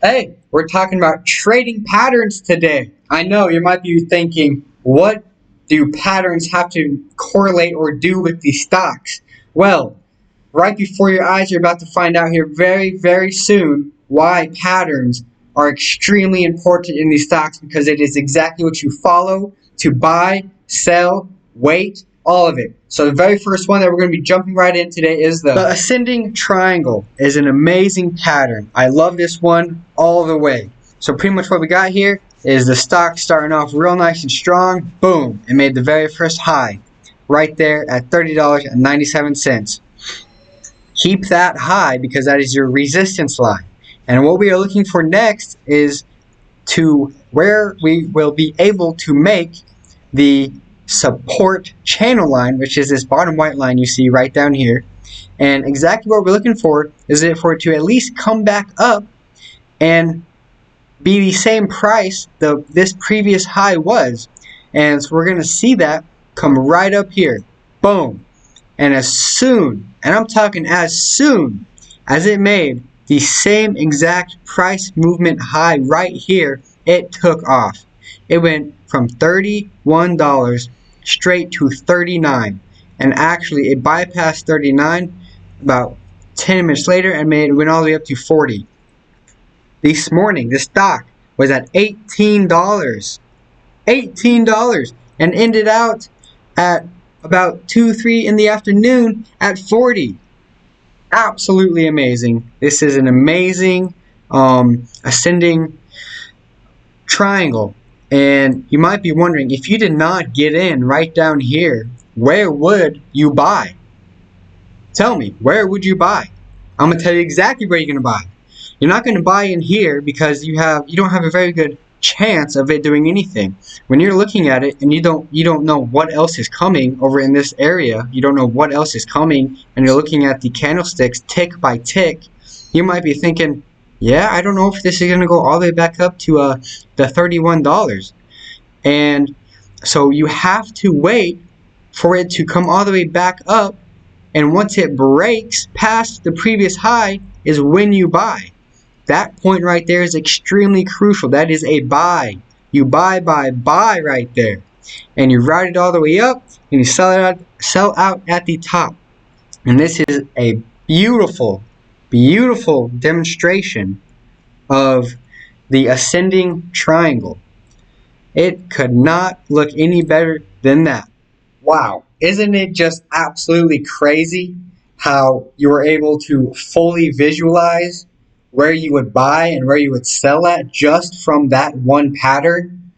Hey, we're talking about trading patterns today. I know you might be thinking, what do patterns have to correlate or do with these stocks? Well, right before your eyes, you're about to find out here very, very soon why patterns are extremely important in these stocks, because it is exactly what you follow to buy, sell, wait, all of it. So the very first one that we're going to be jumping right in today is the ascending triangle. Is an amazing pattern. I love this one all the way. So pretty much what we got here is the stock starting off real nice and strong. Boom, it made the very first high right there at $30.97. Keep that high because that is your resistance line. And what we are looking for next is to where we will be able to make the support channel line, which is this bottom white line you see right down here. And exactly what we're looking for is for it to at least come back up and be the same price this previous high was. And so we're going to see that come right up here. Boom. And as soon, and I'm talking as soon as it made the same exact price movement high right here, it took off. It went from $31 straight to $39. And actually, it bypassed 39 about 10 minutes later and it went all the way up to 40. This morning, the stock was at $18. $18 and ended out at about 2-3 in the afternoon at 40. Absolutely amazing. This is an amazing ascending triangle. And you might be wondering, if you did not get in right down here, where would you buy? Tell me, where would you buy? I'm going to tell you exactly where you're going to buy. You're not going to buy in here because you don't have a very good chance of it doing anything. When you're looking at it and you don't know what else is coming over in this area, you don't know what else is coming, and you're looking at the candlesticks tick by tick, you might be thinking, yeah, I don't know if this is going to go all the way back up to the $31. And so you have to wait for it to come all the way back up, and once it breaks past the previous high is when you buy. That point right there is extremely crucial. That is a buy. You buy right there. And you ride it all the way up and you sell out at the top. And this is a beautiful, beautiful demonstration of the ascending triangle. It could not look any better than that. Wow. Isn't it just absolutely crazy how you were able to fully visualize where you would buy and where you would sell at just from that one pattern?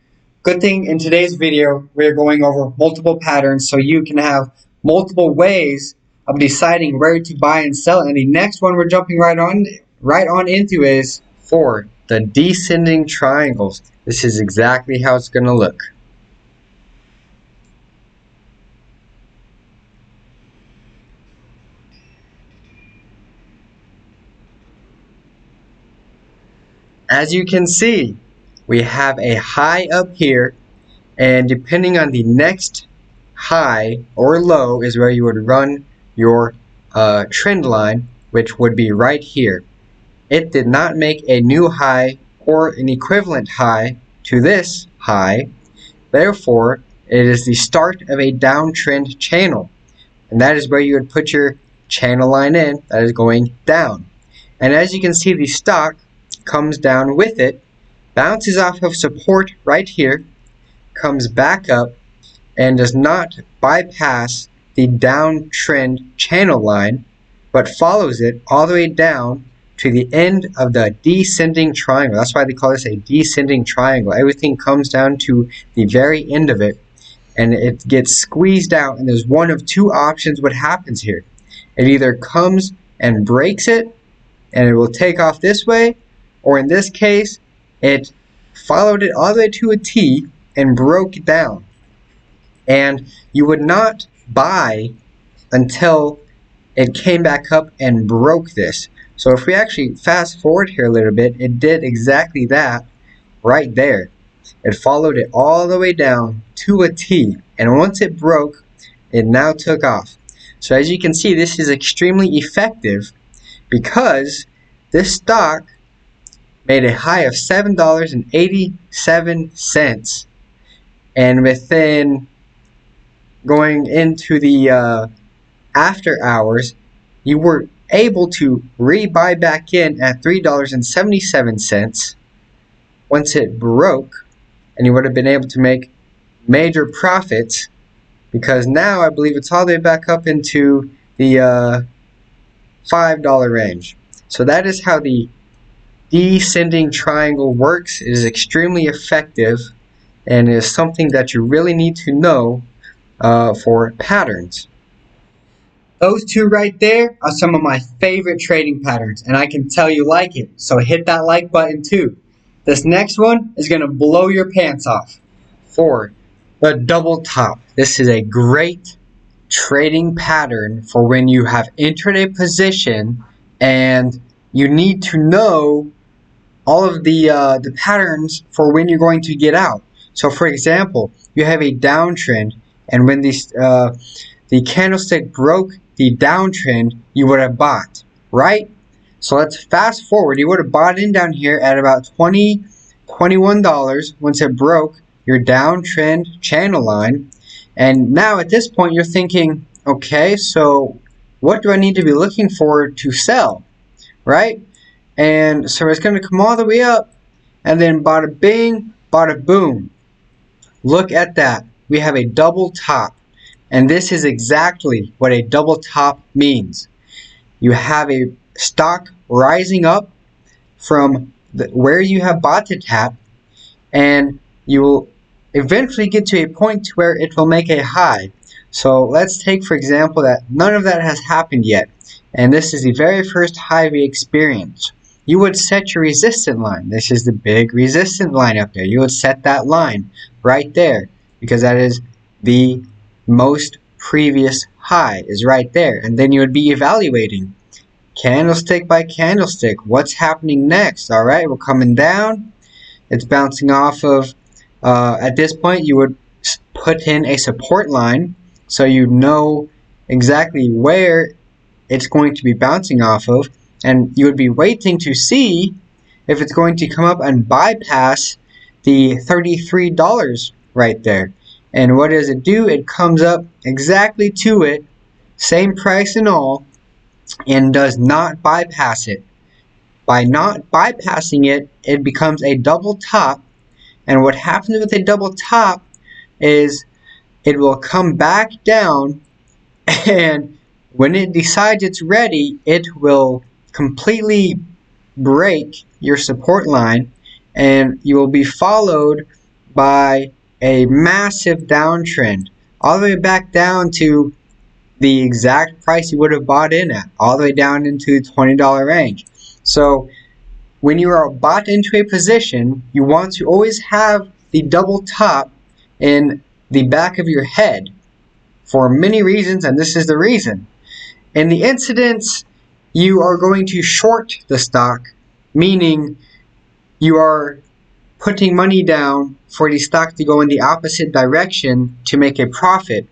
Good thing in today's video we're going over multiple patterns so you can have multiple ways of deciding where to buy and sell. And the next one we're jumping right on into is for the descending triangles. This is exactly how it's going to look. As you can see, we have a high up here, and depending on the next high or low is where you would run your trend line, which would be right here. It did not make a new high or an equivalent high to this high. Therefore, it is the start of a downtrend channel, and that is where you would put your channel line in that is going down. And as you can see, the stock comes down with it, bounces off of support right here, comes back up, and does not bypass the downtrend channel line, but follows it all the way down to the end of the descending triangle. That's why they call this a descending triangle. Everything comes down to the very end of it, and it gets squeezed out, and there's one of two options what happens here. It either comes and breaks it, and it will take off this way, or in this case, it followed it all the way to a T and broke it down. And you would not buy until it came back up and broke this. So if we actually fast forward here a little bit, it did exactly that right there. It followed it all the way down to a T. And once it broke, it now took off. So as you can see, this is extremely effective because this stock made a high of $7.87, and within going into the after hours, you were able to rebuy back in at $3.77 once it broke, and you would have been able to make major profits, because now I believe it's all the way back up into the $5 range. So that is how the descending triangle works. It is extremely effective and is something that you really need to know for patterns. Those two right there are some of my favorite trading patterns, and I can tell you like it, so hit that like button too. This next one is going to blow your pants off. For the double top. This is a great trading pattern for when you have entered a position and you need to know all of the patterns for when you're going to get out. So for example, you have a downtrend, and when the candlestick broke the downtrend, you would have bought, right? So let's fast forward. You would have bought in down here at about $21 once it broke your downtrend channel line. And now at this point you're thinking, okay, so what do I need to be looking for to sell, right? And so it's going to come all the way up, and then bada bing, bada boom. Look at that. We have a double top. And this is exactly what a double top means. You have a stock rising up from where you have bought it at, and you will eventually get to a point where it will make a high. So let's take for example that none of that has happened yet, and this is the very first high we experience. You would set your resistance line. This is the big resistance line up there. You would set that line right there, because that is the most previous high is right there. And then you would be evaluating candlestick by candlestick. What's happening next? Alright, we're coming down. It's bouncing off of, at this point you would put in a support line so you know exactly where it's going to be bouncing off of, and you would be waiting to see if it's going to come up and bypass the $33 right there. And what does it do? It comes up exactly to it, same price and all, and does not bypass it. By not bypassing it, it becomes a double top. And what happens with a double top is it will come back down, and when it decides it's ready, it will completely break your support line, and you will be followed by a massive downtrend all the way back down to the exact price you would have bought in at, all the way down into the $20 range. So when you are bought into a position, you want to always have the double top in the back of your head for many reasons, and this is the reason. In the incidents, you are going to short the stock, meaning you are putting money down for the stock to go in the opposite direction to make a profit.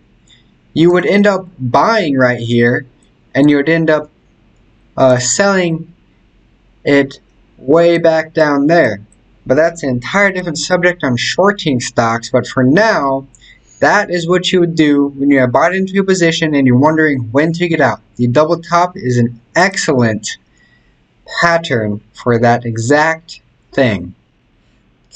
You would end up buying right here, and you would end up selling it way back down there. But that's an entire different subject on shorting stocks. But for now, that is what you would do when you have bought into a position and you're wondering when to get out. The double top is an excellent pattern for that exact thing.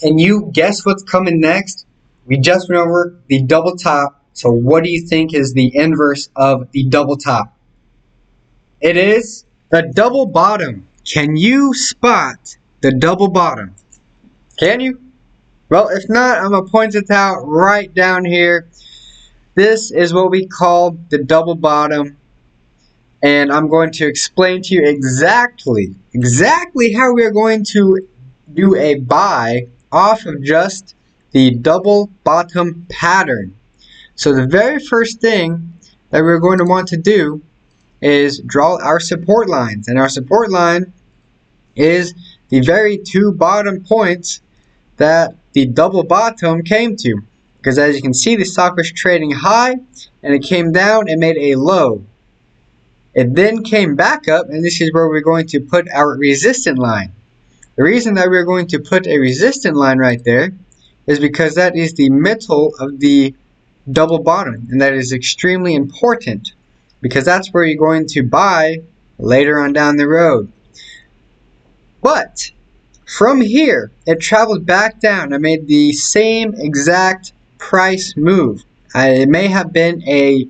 Can you guess what's coming next? We just went over the double top. So what do you think is the inverse of the double top? It is the double bottom. Can you spot the double bottom? Can you? Well, if not, I'm going to point it out right down here. This is what we call the double bottom. And I'm going to explain to you exactly how we're going to do a buy off of just the double bottom pattern. So the very first thing that we're going to want to do is draw our support lines. And our support line is the very two bottom points that the double bottom came to. Because as you can see, the stock was trading high, and it came down and made a low. It then came back up, and this is where we're going to put our resistance line. The reason that we're going to put a resistance line right there is because that is the middle of the double bottom, and that is extremely important because that's where you're going to buy later on down the road. But from here, it traveled back down. I made the same exact price move. It may have been a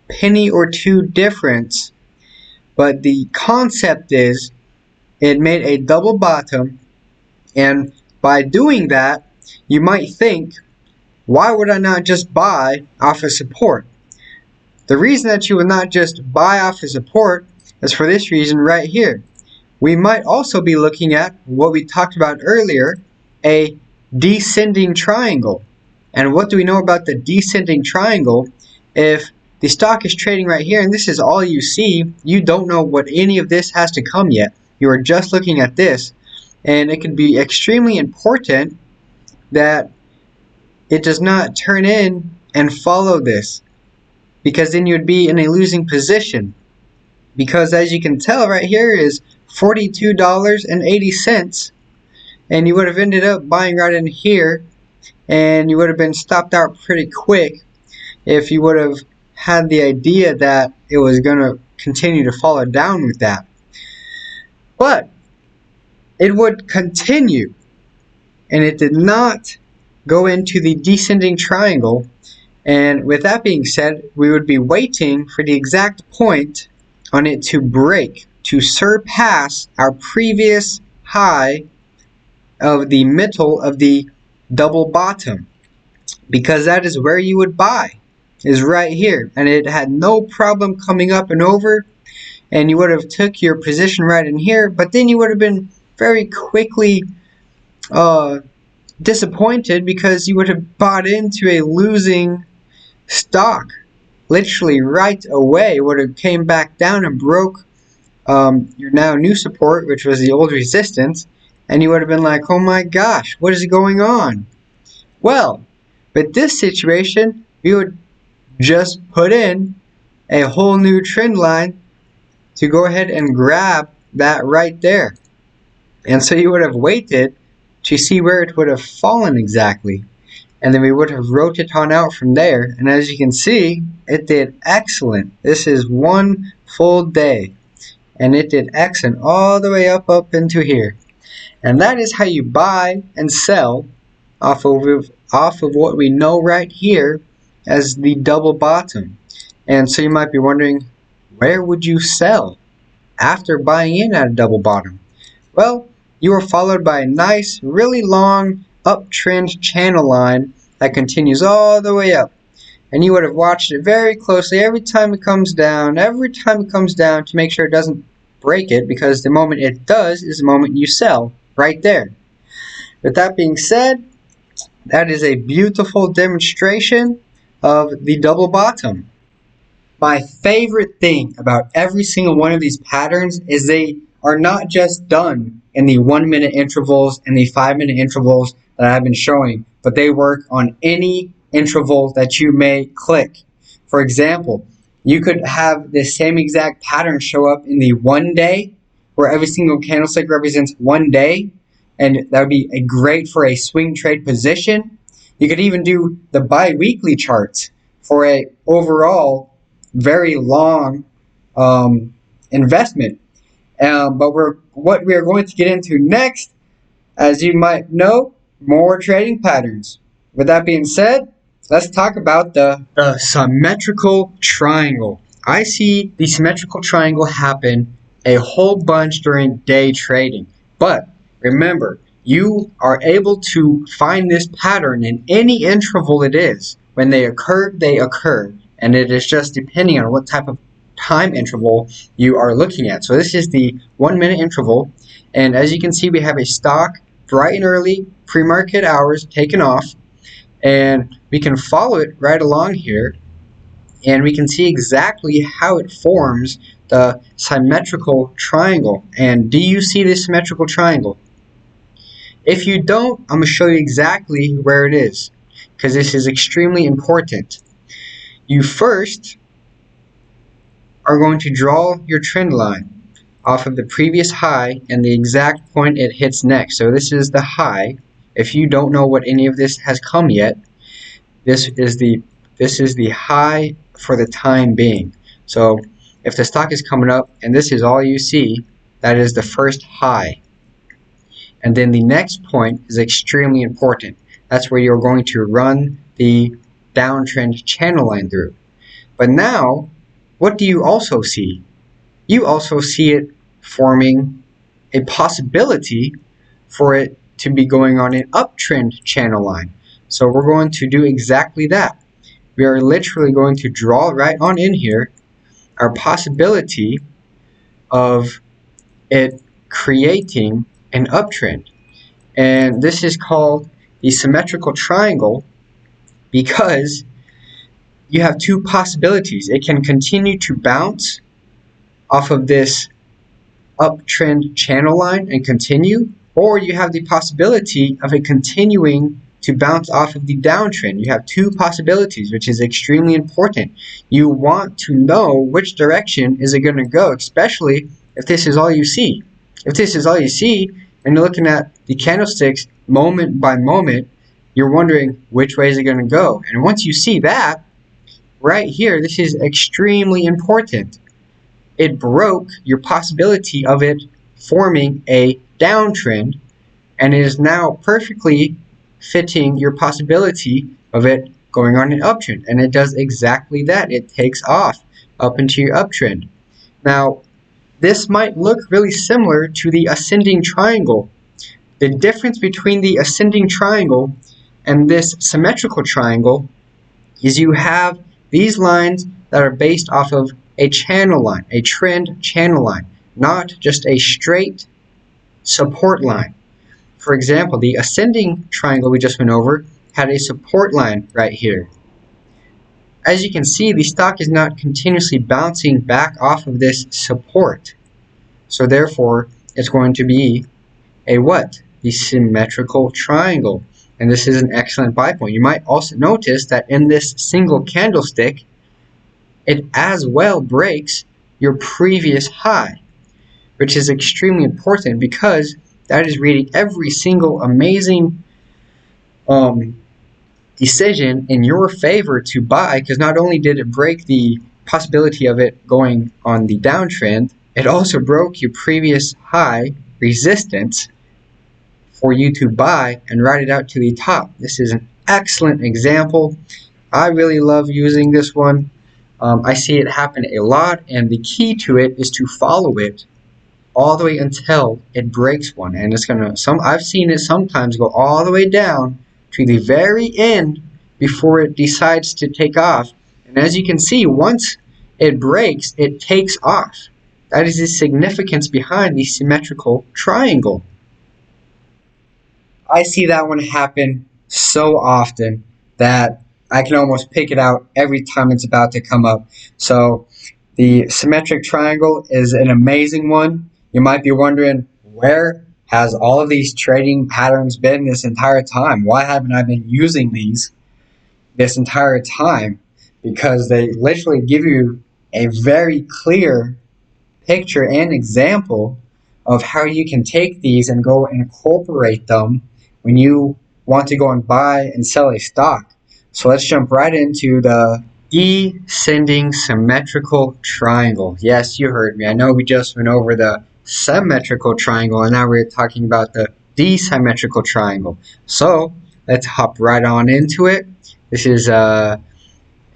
penny or two difference, but the concept is it made a double bottom, and by doing that, you might think, why would I not just buy off of support? The reason that you would not just buy off of support is for this reason right here. We might also be looking at what we talked about earlier, a descending triangle. And what do we know about the descending triangle? If the stock is trading right here and this is all you see, you don't know what any of this has to come yet. You are just looking at this, and it can be extremely important that it does not turn in and follow this, because then you would be in a losing position. Because as you can tell right here is $42.80, and you would have ended up buying right in here, and you would have been stopped out pretty quick if you would have had the idea that it was going to continue to follow down with that. But it would continue, and it did not go into the descending triangle. And with that being said, we would be waiting for the exact point on it to break, to surpass our previous high of the middle of the double bottom, because that is where you would buy, is right here. And it had no problem coming up and over, and you would have took your position right in here, but then you would have been very quickly disappointed because you would have bought into a losing stock. Literally right away would have came back down and broke your now new support, which was the old resistance, and you would have been like, oh my gosh, what is going on? Well, with this situation, we would just put in a whole new trend line to go ahead and grab that right there. And so you would have waited to see where it would have fallen exactly, and then we would have wrote it on out from there. And as you can see, it did excellent. This is one full day, and it did excellent all the way up into here. And that is how you buy and sell off of what we know right here as the double bottom. And so you might be wondering, where would you sell after buying in at a double bottom? Well, you are followed by a nice, really long uptrend channel line that continues all the way up. And you would have watched it very closely every time it comes down, to make sure it doesn't break it, because the moment it does is the moment you sell right there. With that being said, that is a beautiful demonstration of the double bottom. My favorite thing about every single one of these patterns is they are not just done in the 1 minute intervals and the 5 minute intervals that I've been showing, but they work on any interval that you may click. For example, you could have the same exact pattern show up in the 1 day, where every single candlestick represents 1 day, and that would be great for a swing trade position. You could even do the bi-weekly charts for a overall very long investment. But what we are going to get into next, as you might know, more trading patterns. With that being said, let's talk about the symmetrical triangle. I see the symmetrical triangle happen a whole bunch during day trading. But remember, you are able to find this pattern in any interval it is. When they occur, they occur. And it is just depending on what type of time interval you are looking at. So this is the 1 minute interval. And as you can see, we have a stock bright and early, pre-market hours taken off. And we can follow it right along here. And we can see exactly how it forms the symmetrical triangle. And do you see this symmetrical triangle? If you don't, I'm going to show you exactly where it is, because this is extremely important. You first are going to draw your trend line. off of the previous high and the exact point it hits next. So this is the high. If you don't know what any of this has come yet, this is the high for the time being. So if the stock is coming up and this is all you see, that is the first high. And then the next point is extremely important. That's where you're going to run the downtrend channel line through. But now, what do you also see? You also see it forming a possibility for it to be going on an uptrend channel line. So we're going to do exactly that. We are literally going to draw right on in here our possibility of it creating an uptrend. And this is called the symmetrical triangle because you have two possibilities. It can continue to bounce off of this uptrend channel line and continue, or you have the possibility of it continuing to bounce off of the downtrend. You have two possibilities, which is extremely important. You want to know which direction is it going to go, especially if this is all you see. If this is all you see and you're looking at the candlesticks moment by moment, you're wondering which way is it going to go. And once you see that, right here, this is extremely important. It broke your possibility of it forming a downtrend, and it is now perfectly fitting your possibility of it going on an uptrend. And it does exactly that. It takes off up into your uptrend. Now, this might look really similar to the ascending triangle. The difference between the ascending triangle and this symmetrical triangle is you have these lines that are based off of a channel line, a trend channel line, not just a straight support line. For example, the ascending triangle we just went over had a support line right here. As you can see, the stock is not continuously bouncing back off of this support. So therefore, it's going to be a what? The symmetrical triangle. And this is an excellent buy point. You might also notice that in this single candlestick, it as well breaks your previous high, which is extremely important because that is reading every single amazing decision in your favor to buy, because not only did it break the possibility of it going on the downtrend, it also broke your previous high resistance for you to buy and ride it out to the top. This is an excellent example. I really love using this one. I see it happen a lot, and the key to it is to follow it all the way until it breaks one. And it's gonna I've seen it sometimes go all the way down to the very end before it decides to take off. And as you can see, once it breaks, it takes off. That is the significance behind the symmetrical triangle. I see that one happen so often that I can almost pick it out every time it's about to come up. So the symmetric triangle is an amazing one. You might be wondering, where has all of these trading patterns been this entire time? Why haven't I been using these this entire time? Because they literally give you a very clear picture and example of how you can take these and go and incorporate them when you want to go and buy and sell a stock. So let's jump right into the descending symmetrical triangle. Yes, you heard me. I know we just went over the symmetrical triangle, and now we're talking about the desymmetrical triangle. So let's hop right on into it. This is a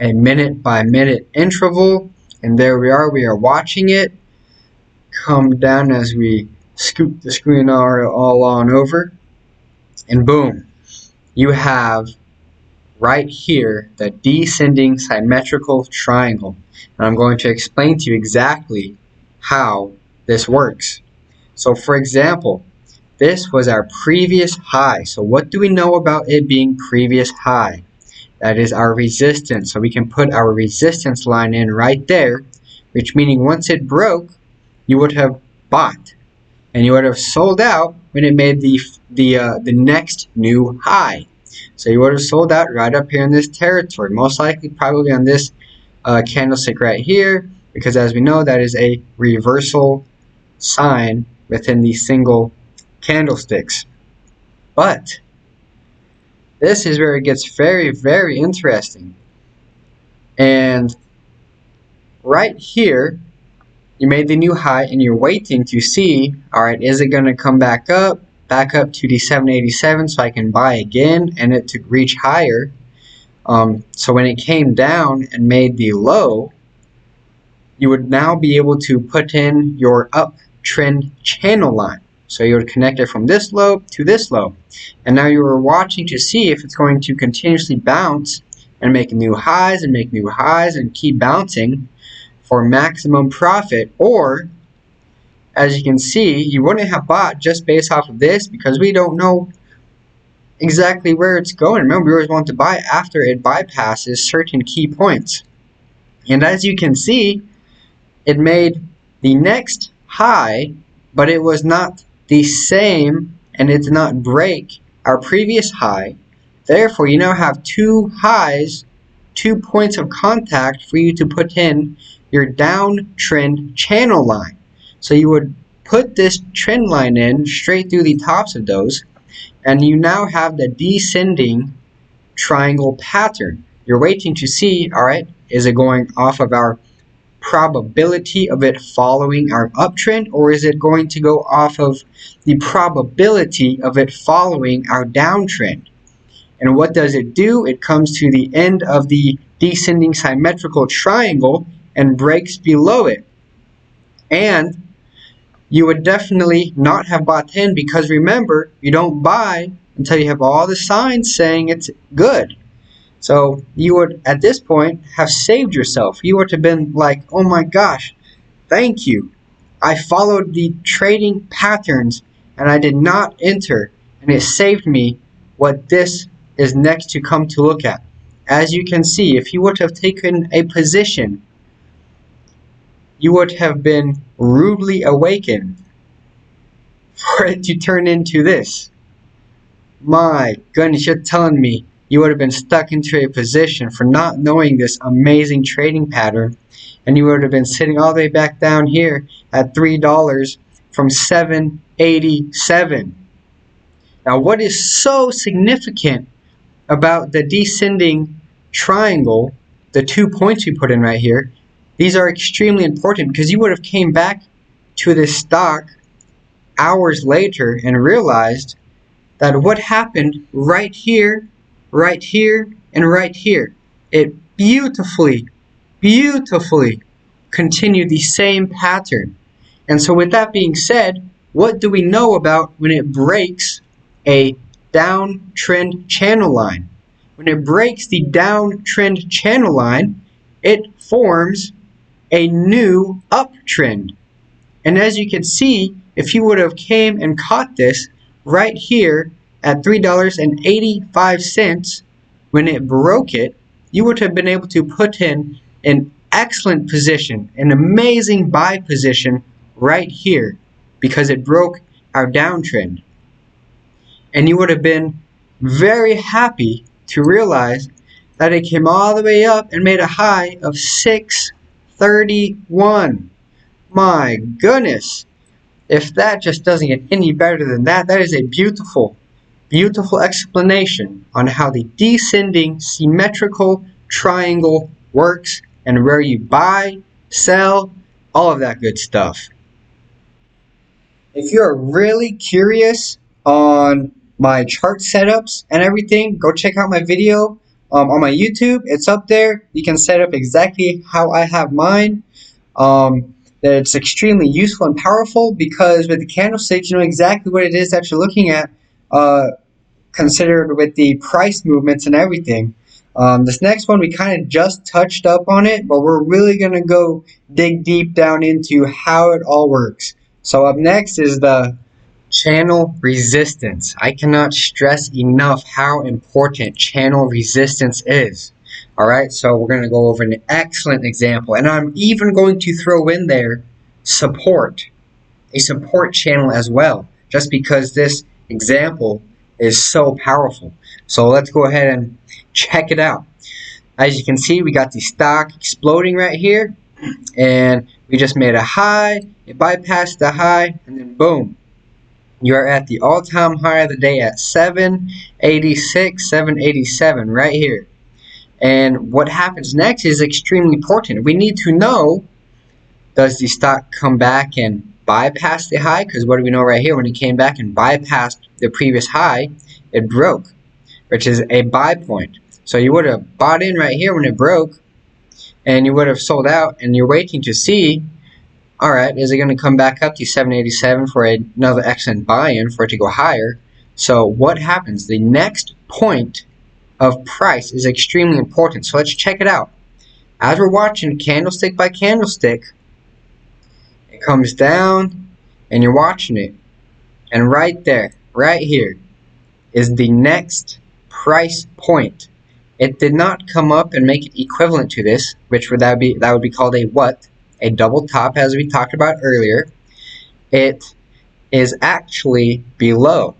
minute by minute interval, and there we are watching it come down as we scoop the screen all on over, and boom, you have right here the descending symmetrical triangle. And I'm going to explain to you exactly how this works. So for example, this was our previous high. So what do we know about it being previous high? That is our resistance. So we can put our resistance line in right there, which meaning once it broke, you would have bought and you would have sold out when it made the next new high. So you would have sold out right up here in this territory, most likely probably on this candlestick right here, because as we know, that is a reversal sign within these single candlesticks. But this is where it gets very, very interesting. And right here, you made the new high and you're waiting to see, alright, is it going to come back up to the 787 so I can buy again and it to reach higher. So when it came down and made the low, you would now be able to put in your uptrend channel line. So you would connect it from this low to this low. And now you are watching to see if it's going to continuously bounce and make new highs and make new highs and keep bouncing for maximum profit. Or, as you can see, you wouldn't have bought just based off of this because we don't know exactly where it's going. Remember, we always want to buy after it bypasses certain key points. And as you can see, it made the next high, but it was not the same and it did not break our previous high. Therefore, you now have two highs, 2 points of contact for you to put in your downtrend channel line. So you would put this trend line in straight through the tops of those, and you now have the descending triangle pattern. You're waiting to see, alright, is it going off of our probability of it following our uptrend, or is it going to go off of the probability of it following our downtrend? And what does it do? It comes to the end of the descending symmetrical triangle and breaks below it. And you would definitely not have bought in because remember, you don't buy until you have all the signs saying it's good. So you would, at this point, have saved yourself. You would have been like, oh my gosh, thank you. I followed the trading patterns and I did not enter, and it saved me what this is next to come to look at. As you can see, if you would have taken a position, you would have been rudely awakened for it to turn into this. My goodness, you're telling me you would have been stuck into a position for not knowing this amazing trading pattern, and you would have been sitting all the way back down here at $3 from $7.87. Now, what is so significant about the descending triangle, the 2 points we put in right here, these are extremely important because you would have came back to this stock hours later and realized that what happened right here, and right here, it beautifully continued the same pattern. And so with that being said, what do we know about when it breaks a downtrend channel line? When it breaks the downtrend channel line, it forms a new uptrend. And as you can see, if you would have came and caught this right here at $3.85, when it broke it, you would have been able to put in an excellent position, an amazing buy position right here because it broke our downtrend. And you would have been very happy to realize that it came all the way up and made a high of 631. My goodness, if that just doesn't get any better than that, that is a beautiful explanation on how the descending symmetrical triangle works and where you buy, sell, all of that good stuff. If you're really curious on my chart setups and everything, go check out my video on my YouTube. It's up there. You can set up exactly how I have mine. That it's extremely useful and powerful because with the candlesticks, you know exactly what it is that you're looking at, considered with the price movements and everything. This next one, we kind of just touched up on it, but we're really going to go dig deep down into how it all works. So up next is the channel resistance. I cannot stress enough how important channel resistance is. Alright, so we're going to go over an excellent example, and I'm even going to throw in there support, a support channel as well, just because this example is so powerful. So let's go ahead and check it out. As you can see, we got the stock exploding right here, and we just made a high, it bypassed the high, and then boom, you are at the all-time high of the day at 786, 787 right here. And what happens next is extremely important. We need to know, does the stock come back and bypass the high? Because what do we know right here? When it came back and bypassed the previous high, it broke, which is a buy point. So you would have bought in right here when it broke, and you would have sold out, and you're waiting to see, alright, is it going to come back up to 787 for another excellent buy-in for it to go higher? So what happens? The next point of price is extremely important. So let's check it out. As we're watching candlestick by candlestick, it comes down and you're watching it. And right there, right here, is the next price point. It did not come up and make it equivalent to this, which that would be called a what? A double top, as we talked about earlier. It is actually below.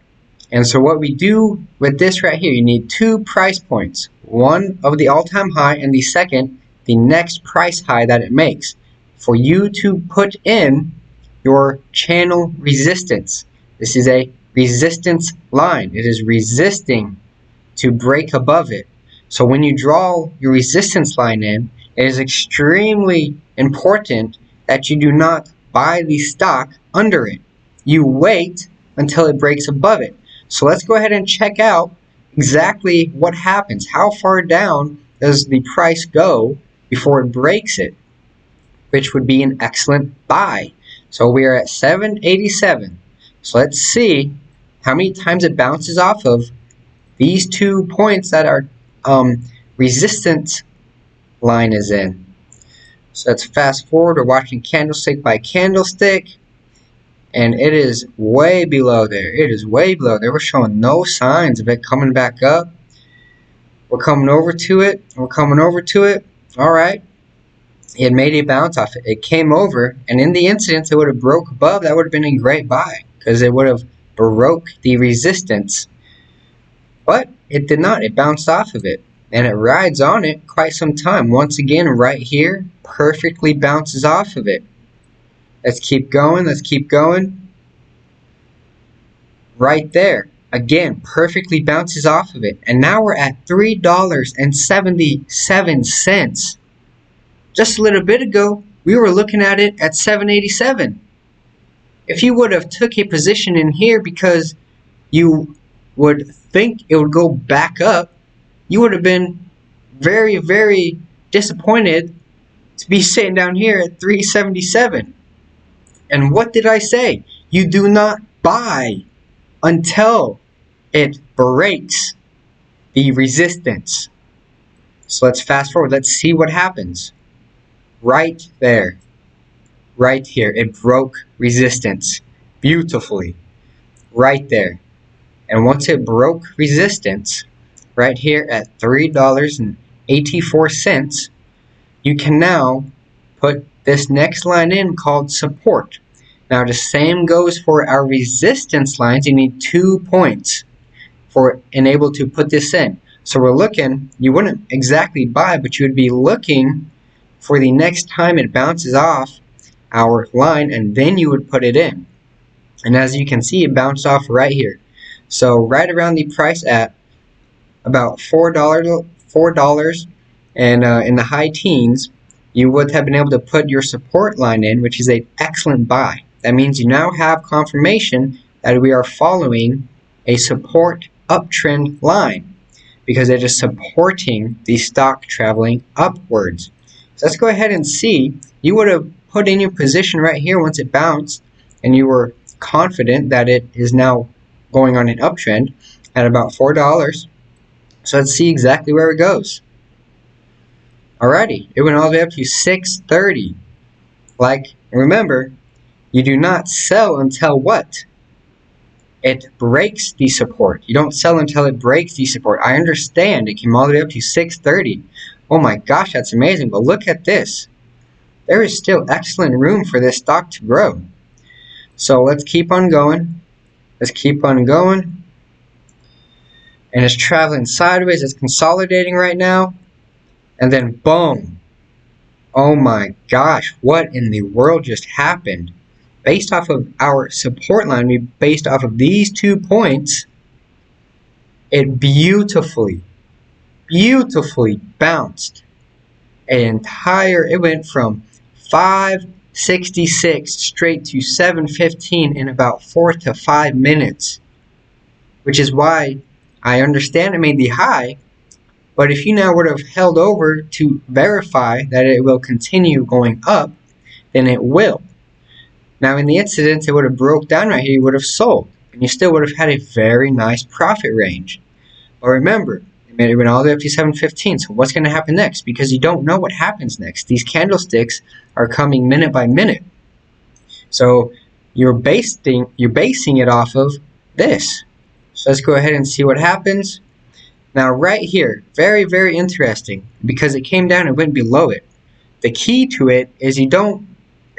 And so what we do with this right here, you need two price points. One of the all-time high and the second, the next price high that it makes. For you to put in your channel resistance. This is a resistance line. It is resisting to break above it. So when you draw your resistance line in, it is extremely important that you do not buy the stock under it. You wait until it breaks above it. So let's go ahead and check out exactly what happens. How far down does the price go before it breaks it, which would be an excellent buy. So we are at 787. So let's see how many times it bounces off of these 2 points that our resistance line is in. So let's fast forward. We're watching candlestick by candlestick, and it is way below there. It is way below there. We're showing no signs of it coming back up. We're coming over to it. We're coming over to it. All right. It made a bounce off it. It came over, and in the instance, it would have broke above. That would have been a great buy because it would have broke the resistance. But it did not. It bounced off of it, and it rides on it quite some time. Once again, right here, perfectly bounces off of it. Let's keep going. Let's keep going. Right there. Again, perfectly bounces off of it. And now we're at $3.77. Just a little bit ago, we were looking at it at $7.87. If you would have took a position in here because you would think it would go back up, you would have been very, very disappointed to be sitting down here at $3.77. And what did I say? You do not buy until it breaks the resistance. So let's fast forward. Let's see what happens. Right there. Right here. It broke resistance beautifully. Right there. And once it broke resistance, right here at $3.84, you can now put this next line in called support. Now the same goes for our resistance lines. You need 2 points for able to put this in. So we're looking, you wouldn't exactly buy, but you would be looking for the next time it bounces off our line, and then you would put it in. And as you can see, it bounced off right here. So right around the price at about $4 and in the high teens, you would have been able to put your support line in, which is an excellent buy. That means you now have confirmation that we are following a support uptrend line because it is supporting the stock traveling upwards. So let's go ahead and see. You would have put in your position right here once it bounced, and you were confident that it is now going on an uptrend at about $4. So let's see exactly where it goes. Alrighty, it went all the way up to $6.30. Like, remember, you do not sell until what? It breaks the support. You don't sell until it breaks the support. I understand it came all the way up to $6.30. Oh my gosh, that's amazing. But look at this. There is still excellent room for this stock to grow. So let's keep on going. Let's keep on going. And it's traveling sideways. It's consolidating right now. And then boom. Oh my gosh, what in the world just happened? Based off of our support line, based off of these 2 points, it beautifully bounced it went from 566 straight to 715 in about 4 to 5 minutes, which is why I understand it made the high, but if you now would have held over to verify that it will continue going up, then it will. Now in the incident, it would have broke down right here, you would have sold, and you still would have had a very nice profit range. But remember, it went all the way up to 715, so what's going to happen next? Because you don't know what happens next. These candlesticks are coming minute by minute. So you're basing it off of this. So let's go ahead and see what happens. Now right here, very, very interesting, because it came down and went below it. The key to it is you don't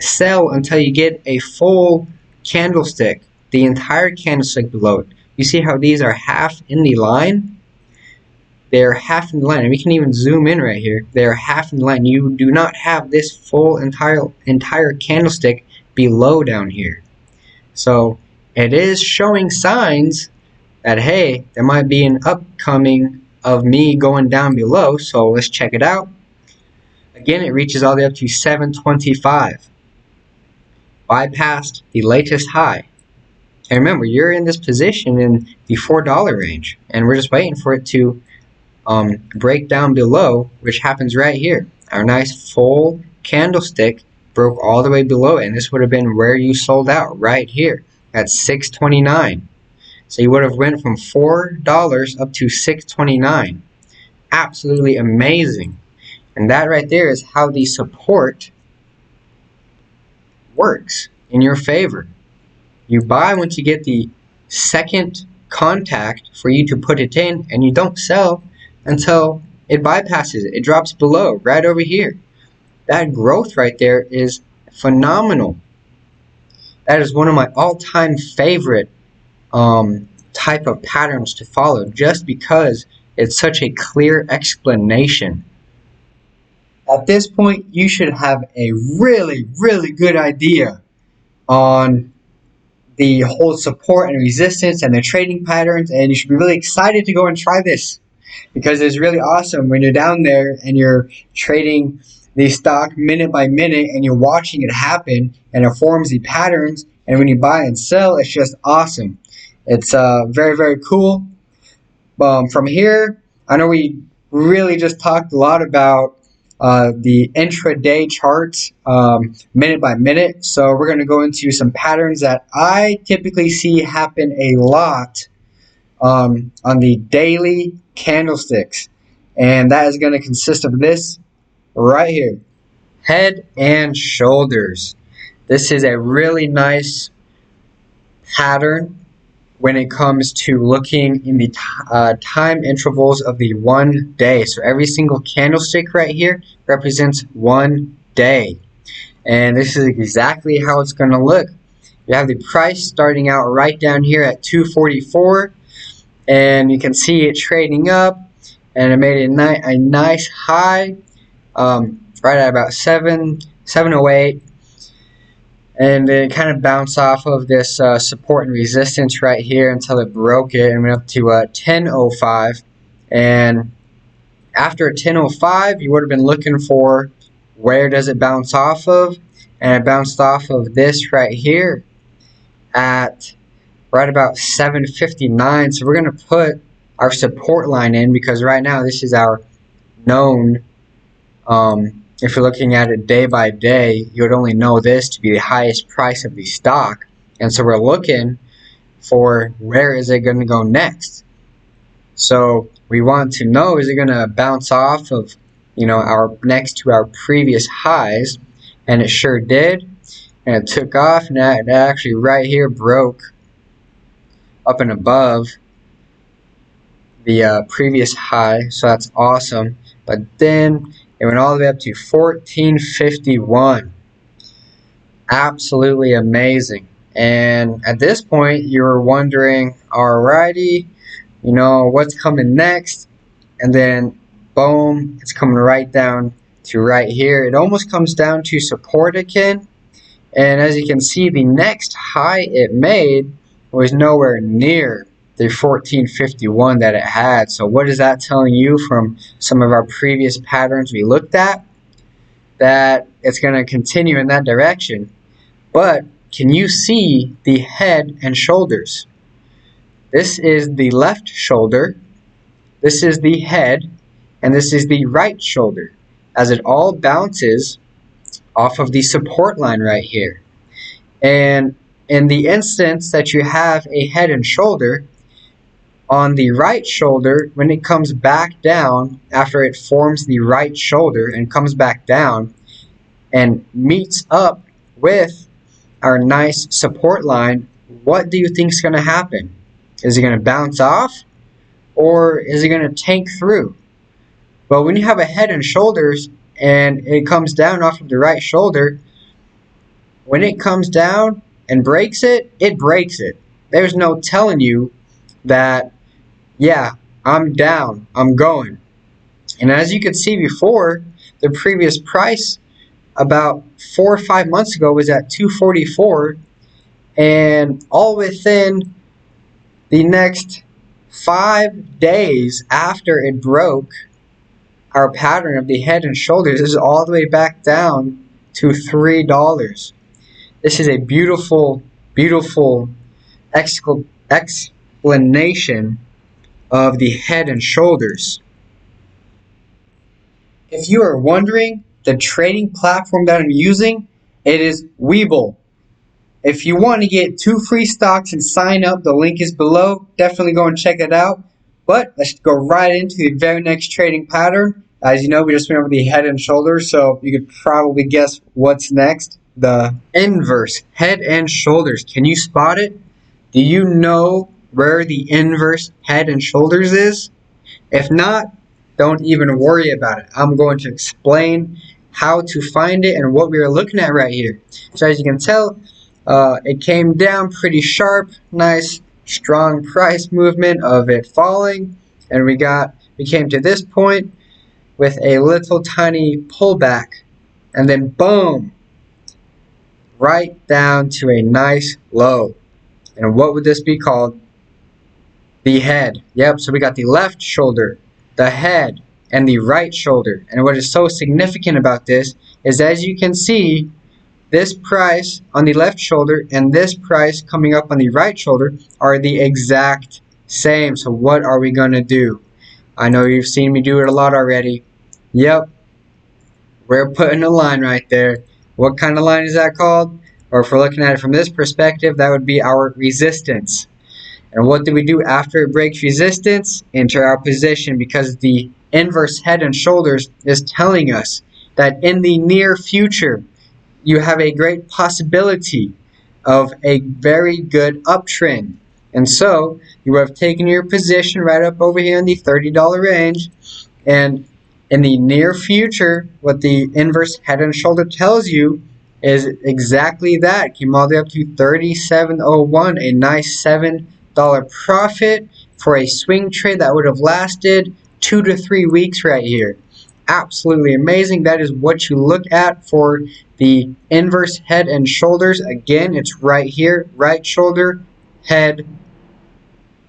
sell until you get a full candlestick, the entire candlestick below it. You see how these are half in the line? They're half in the line, and we can even zoom in right here. They're half in the line. You do not have this full entire candlestick below down here. So it is showing signs that, hey, there might be an upcoming of me going down below. So let's check it out. Again, it reaches all the way up to 725. Bypassed the latest high. And remember, you're in this position in the $4 range, and we're just waiting for it to break down below, which happens right here. Our nice full candlestick broke all the way below it, and this would have been where you sold out, right here at $6.29. So you would have went from $4 up to $6.29. Absolutely amazing. And that right there is how the support works in your favor. You buy once you get the second contact for you to put it in, and you don't sell until it bypasses it. It drops below, right over here. That growth right there is phenomenal. That is one of my all-time favorite type of patterns to follow, just because it's such a clear explanation. At this point, you should have a really, really good idea on the whole support and resistance and the trading patterns, and you should be really excited to go and try this, because it's really awesome when you're down there and you're trading the stock minute by minute and you're watching it happen and it forms the patterns, and when you buy and sell, it's just awesome. It's very, very cool. From here, I know we really just talked a lot about the intraday charts minute by minute, so we're going to go into some patterns that I typically see happen a lot on the daily candlesticks, and that is going to consist of this right here, head and shoulders. This is a really nice pattern when it comes to looking in the time intervals of the 1 day. So every single candlestick right here represents 1 day. And this is exactly how it's going to look. You have the price starting out right down here at 244, and you can see it trading up, and it made a nice high right at about 708. And then it kind of bounced off of this support and resistance right here until it broke it and went up to 10.05. And after 10.05, you would have been looking for where does it bounce off of, and it bounced off of this right here at right about 7.59. So we're going to put our support line in, because right now this is our known. If you're looking at it day by day, you would only know this to be the highest price of the stock. And so we're looking for where is it going to go next. So we want to know, is it going to bounce off of, our next to our previous highs? And it sure did. And it took off, and that actually right here broke up and above the previous high. So that's awesome. But then it went all the way up to 1451. Absolutely amazing. And at this point, you're wondering, alrighty, what's coming next? And then, boom, it's coming right down to right here. It almost comes down to support again. And as you can see, the next high it made was nowhere near the 1451 that it had. So what is that telling you from some of our previous patterns we looked at? That it's going to continue in that direction. But can you see the head and shoulders? This is the left shoulder, this is the head, and this is the right shoulder, as it all bounces off of the support line right here. And in the instance that you have a head and shoulder, on the right shoulder, when it comes back down, after it forms the right shoulder and comes back down and meets up with our nice support line, what do you think is going to happen? Is it going to bounce off, or is it going to tank through? Well, when you have a head and shoulders and it comes down off of the right shoulder, when it comes down and breaks it, it breaks it. There's no telling you that, yeah, I'm down, I'm going. And as you could see before, the previous price about 4 or 5 months ago was at 244, and all within the next 5 days after it broke our pattern of the head and shoulders, is all the way back down to $3. This is a beautiful, beautiful explanation of the head and shoulders. If you are wondering, the trading platform that I'm using, it is Webull. If you want to get 2 free stocks and sign up, the link is below. Definitely go and check it out. But let's go right into the very next trading pattern. As you know, we just went over the head and shoulders, so you could probably guess what's next. The inverse head and shoulders. Can you spot it? Do you know where the inverse head and shoulders is? If not, don't even worry about it. I'm going to explain how to find it and what we are looking at right here. So as you can tell, it came down pretty sharp, nice strong price movement of it falling, and we came to this point with a little tiny pullback, and then boom, right down to a nice low. And what would this be called? The head. Yep, so we got the left shoulder, the head, and the right shoulder. And what is so significant about this is, as you can see, this price on the left shoulder and this price coming up on the right shoulder are the exact same. So what are we going to do? I know you've seen me do it a lot already. Yep, we're putting a line right there. What kind of line is that called? Or if we're looking at it from this perspective, that would be our resistance. And what do we do after it breaks resistance? Enter our position, because the inverse head and shoulders is telling us that in the near future, you have a great possibility of a very good uptrend. And so you have taken your position right up over here in the $30 range, and in the near future, what the inverse head and shoulder tells you is exactly that. It came all the way up to $37.01, a nice $7 profit for a swing trade that would have lasted 2 to 3 weeks right here. Absolutely amazing. That is what you look at for the inverse head and shoulders. Again, it's right here. Right shoulder, head.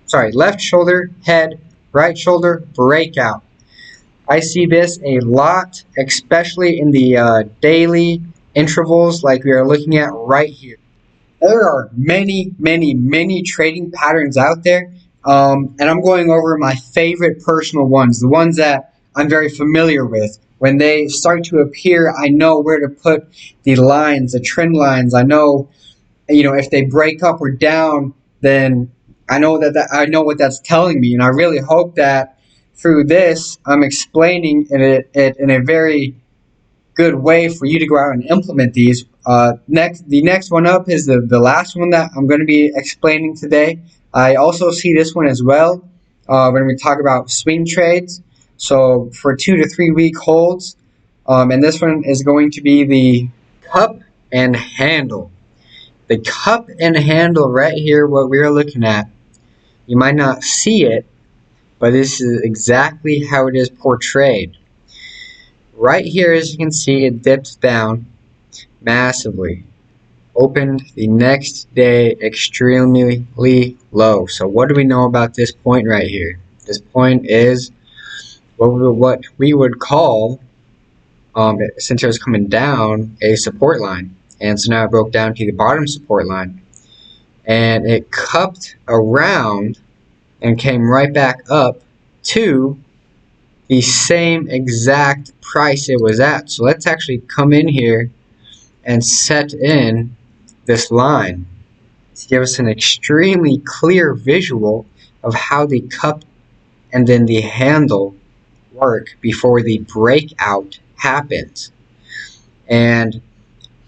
Sorry, left shoulder, head, right shoulder, breakout. I see this a lot, especially in the daily intervals like we are looking at right here. There are many, many, many trading patterns out there, and I'm going over my favorite personal ones, the ones that I'm very familiar with. When they start to appear, I know where to put the lines, the trend lines. I know, if they break up or down, then I know I know what that's telling me, and I really hope that through this, I'm explaining it in a very good way for you to go out and implement these. The next one up is the last one that I'm going to be explaining today. I also see this one as well when we talk about swing trades. So for 2 to 3 week holds, and this one is going to be the cup and handle. The cup and handle right here, what we're looking at. You might not see it, but this is exactly how it is portrayed. right here, as you can see, it dipped down massively. Opened the next day extremely low. So what do we know about this point right here? This point is what we would call, since it was coming down, a support line. And so now it broke down to the bottom support line. And it cupped around and came right back up to the same exact price it was at. So let's actually come in here and set in this line to give us an extremely clear visual of how the cup and then the handle work before the breakout happens. And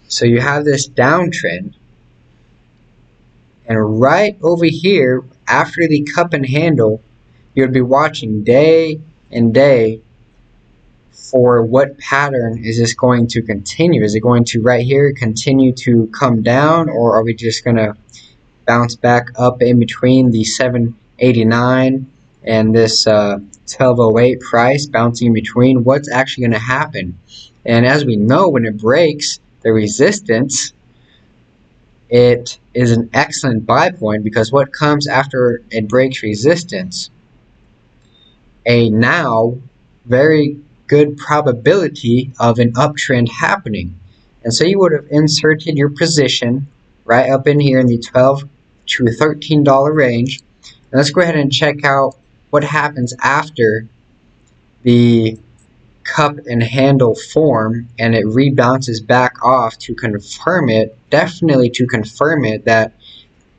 so you have this downtrend, and right over here after the cup and handle, you'll be watching day and day for what pattern is this going to continue. Is it going to right here continue to come down, or are we just going to bounce back up in between the 789 and this 1208 price, bouncing in between? What's actually going to happen? And as we know, when it breaks the resistance, it is an excellent buy point, because what comes after it breaks resistance? A now very good probability of an uptrend happening. And so you would have inserted your position right up in here in the $12 to $13 range. And let's go ahead and check out what happens after the cup and handle form and it rebounces back off to confirm it, definitely to confirm it that,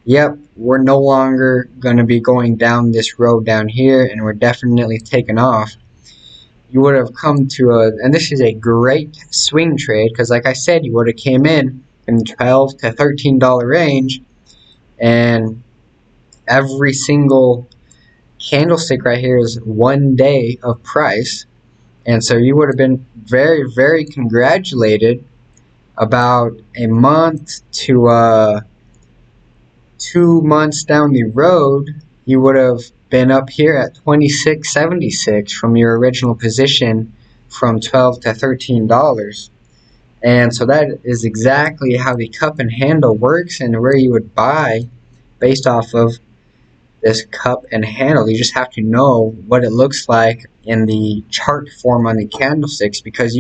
yep, we're no longer going to be going down this road down here, and we're definitely taking off. You would have come to and this is a great swing trade, because like I said, you would have came in the $12 to $13 range, and every single candlestick right here is 1 day of price. And so you would have been very, very congratulated about a month to 2 months down the road. You would have been up here at $26.76 from your original position from $12 to $13. And so that is exactly how the cup and handle works, and where you would buy based off of this cup and handle. You just have to know what it looks like in the chart form on the candlesticks, because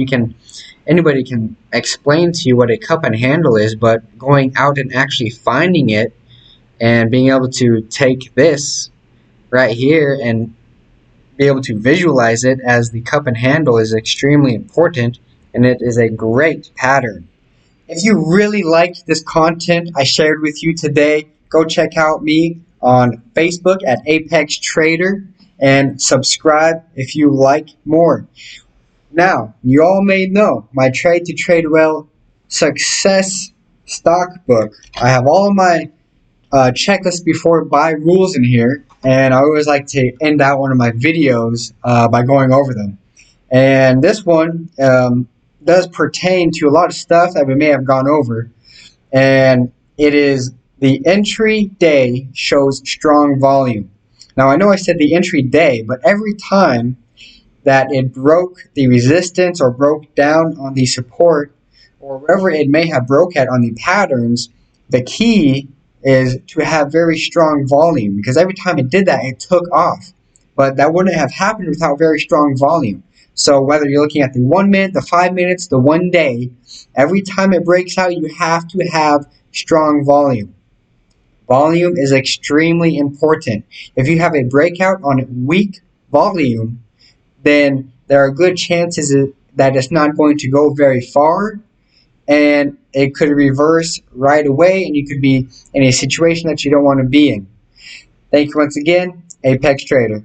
anybody can explain to you what a cup and handle is, but going out and actually finding it and being able to take this right here and be able to visualize it as the cup and handle is extremely important, and it is a great pattern. If you really liked this content I shared with you today, go check out me on Facebook at Apex Trader and subscribe if you like more. Now, you all may know my Trade to Trade Well Success Stock Book. I have all of my checklist before buy rules in here, and I always like to end out one of my videos by going over them. And this one does pertain to a lot of stuff that we may have gone over, and it is the entry day shows strong volume. Now I know I said the entry day, but every time that it broke the resistance or broke down on the support, or wherever it may have broke at on the patterns, the key is to have very strong volume, because every time it did that, it took off. But that wouldn't have happened without very strong volume. So whether you're looking at the 1 minute, the 5 minutes, the 1 day, every time it breaks out, you have to have strong volume. Volume is extremely important. If you have a breakout on weak volume, then there are good chances that it's not going to go very far, and it could reverse right away, and you could be in a situation that you don't want to be in. Thank you once again, Apex Trader.